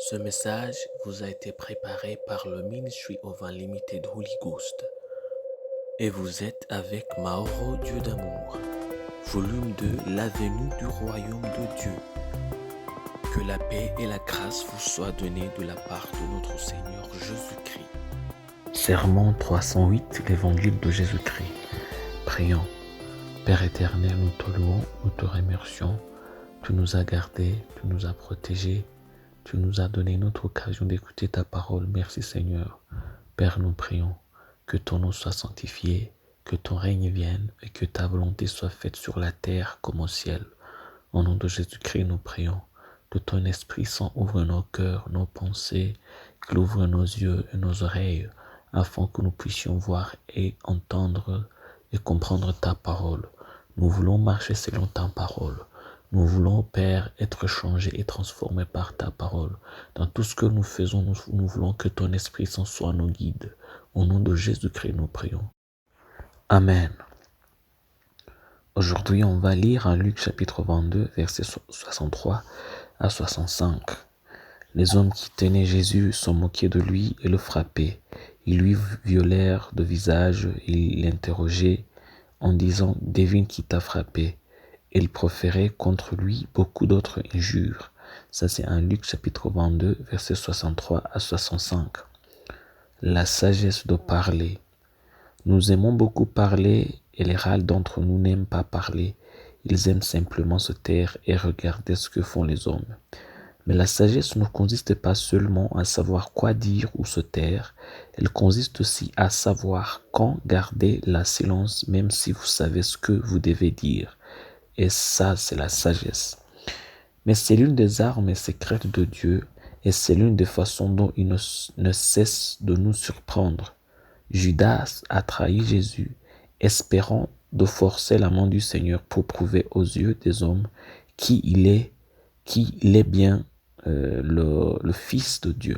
Ce message vous a été préparé par le Ministry of Unlimited Holy Ghost et vous êtes avec Mauro Dieu d'amour, volume 2, la venue du royaume de Dieu. Que la paix et la grâce vous soient données de la part de notre Seigneur Jésus-Christ. Sermon 308, l'évangile de Jésus-Christ. Prions. Père éternel, nous te louons, nous te remercions. Tu nous as gardés, tu nous as protégés. Tu nous as donné notre occasion d'écouter ta parole. Merci Seigneur. Père, nous prions que ton nom soit sanctifié, que ton règne vienne et que ta volonté soit faite sur la terre comme au ciel. Au nom de Jésus-Christ, nous prions que ton Esprit Saint ouvre nos cœurs, nos pensées, qu'il ouvre nos yeux et nos oreilles afin que nous puissions voir et entendre et comprendre ta parole. Nous voulons marcher selon ta parole. Nous voulons, Père, être changés et transformés par ta parole. Dans tout ce que nous faisons, nous voulons que ton Esprit Saint soit nos guides. Au nom de Jésus-Christ, nous prions. Amen. Aujourd'hui, on va lire en Luc chapitre 22, versets 63 à 65. Les hommes qui tenaient Jésus se moquaient de lui et le frappaient. Ils lui violèrent de visage, ils l'interrogeaient en disant « Devine qui t'a frappé ?» Ils proféraient contre lui beaucoup d'autres injures. Ça, c'est en Luc chapitre 22, versets 63 à 65. La sagesse de parler. Nous aimons beaucoup parler et les râles d'entre nous n'aiment pas parler. Ils aiment simplement se taire et regarder ce que font les hommes. Mais la sagesse ne consiste pas seulement à savoir quoi dire ou se taire, elle consiste aussi à savoir quand garder la silence même si vous savez ce que vous devez dire. Et ça, c'est la sagesse. Mais c'est l'une des armes secrètes de Dieu et c'est l'une des façons dont il ne cesse de nous surprendre. Judas a trahi Jésus, espérant de forcer la main du Seigneur pour prouver aux yeux des hommes qu'il est bien le Fils de Dieu.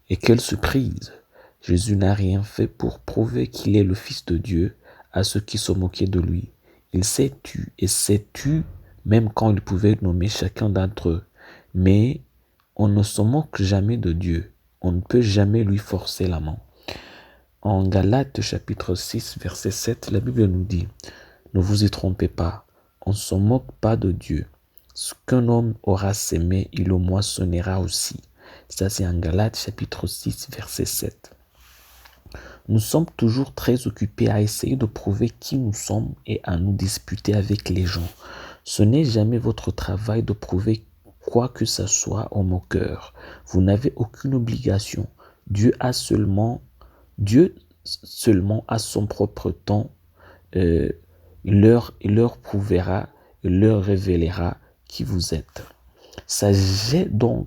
Et quelle surprise! Jésus n'a rien fait pour prouver qu'il est le Fils de Dieu à ceux qui se moquaient de lui. Il s'est tu et s'est tu même quand il pouvait nommer chacun d'entre eux. Mais on ne se moque jamais de Dieu. On ne peut jamais lui forcer la main. En Galates chapitre 6 verset 7, la Bible nous dit « Ne vous y trompez pas, on ne se moque pas de Dieu. Ce qu'un homme aura sémé, il le moissonnera aussi. » Ça c'est en Galates chapitre 6 verset 7. Nous sommes toujours très occupés à essayer de prouver qui nous sommes et à nous disputer avec les gens. Ce n'est jamais votre travail de prouver quoi que ce soit au moqueur. Vous n'avez aucune obligation. Dieu seulement à son propre temps, il leur prouvera, il leur révélera qui vous êtes. Sachez donc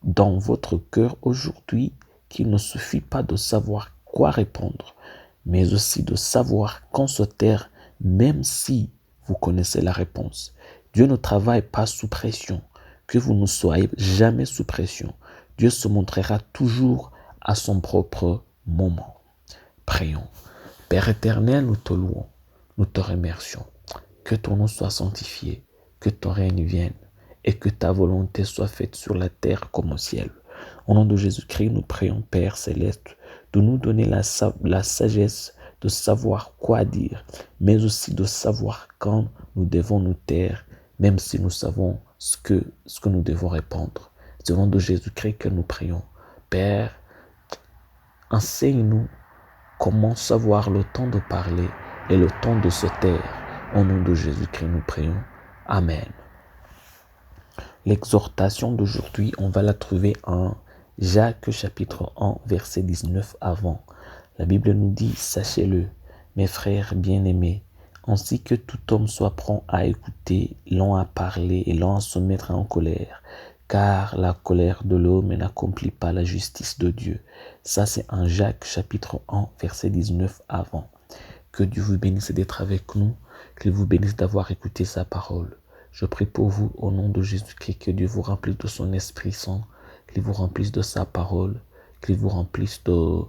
dans votre cœur aujourd'hui qu'il ne suffit pas de savoir quoi répondre, mais aussi de savoir quand se taire, même si vous connaissez la réponse. Dieu ne travaille pas sous pression. Que vous ne soyez jamais sous pression. Dieu se montrera toujours à son propre moment. Prions. Père éternel, nous te louons, nous te remercions. Que ton nom soit sanctifié, que ton règne vienne et que ta volonté soit faite sur la terre comme au ciel. Au nom de Jésus-Christ, nous prions, Père céleste, de nous donner la sagesse de savoir quoi dire, mais aussi de savoir quand nous devons nous taire, même si nous savons ce que nous devons répondre. C'est au nom de Jésus-Christ que nous prions. Père, enseigne-nous comment savoir le temps de parler et le temps de se taire. Au nom de Jésus-Christ, nous prions. Amen. L'exhortation d'aujourd'hui, on va la trouver en Jacques chapitre 1, verset 19 avant. La Bible nous dit, sachez-le, mes frères bien-aimés, ainsi que tout homme soit prompt à écouter, lent à parler et lent à se mettre en colère, car la colère de l'homme n'accomplit pas la justice de Dieu. Ça, c'est en Jacques chapitre 1, verset 19 avant. Que Dieu vous bénisse d'être avec nous, qu'il vous bénisse d'avoir écouté sa parole. Je prie pour vous au nom de Jésus-Christ, que Dieu vous remplisse de son Esprit Saint, qu'il vous remplisse de sa parole, qu'il vous remplisse de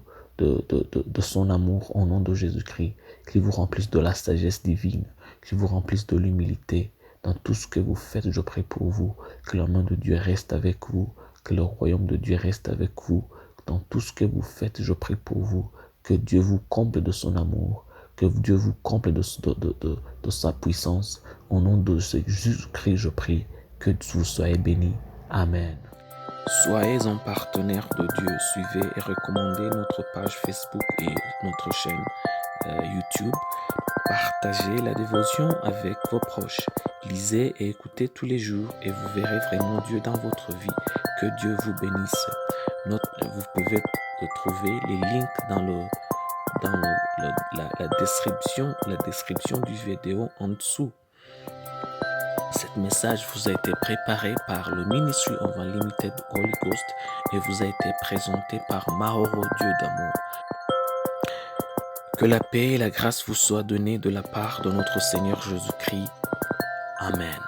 son amour au nom de Jésus-Christ, qu'il vous remplisse de la sagesse divine, qu'il vous remplisse de l'humilité. Dans tout ce que vous faites, je prie pour vous, que la main de Dieu reste avec vous, Que le royaume de Dieu reste avec vous. Dans tout ce que vous faites, je prie pour vous. Que Dieu vous comble de son amour. Que Dieu vous comble de sa puissance. Au nom de Jésus-Christ, je prie. Que vous soyez bénis. Amen. Soyez un partenaire de Dieu. Suivez et recommandez notre page Facebook et notre chaîne YouTube. Partagez la dévotion avec vos proches. Lisez et écoutez tous les jours et vous verrez vraiment Dieu dans votre vie. Que Dieu vous bénisse. Vous pouvez trouver les links dans la description du vidéo en dessous. Cet message vous a été préparé par le Ministry of Unlimited Holy Ghost et vous a été présenté par Mahoro Dieu d'amour. Que la paix et la grâce vous soient données de la part de notre Seigneur Jésus-Christ. Amen.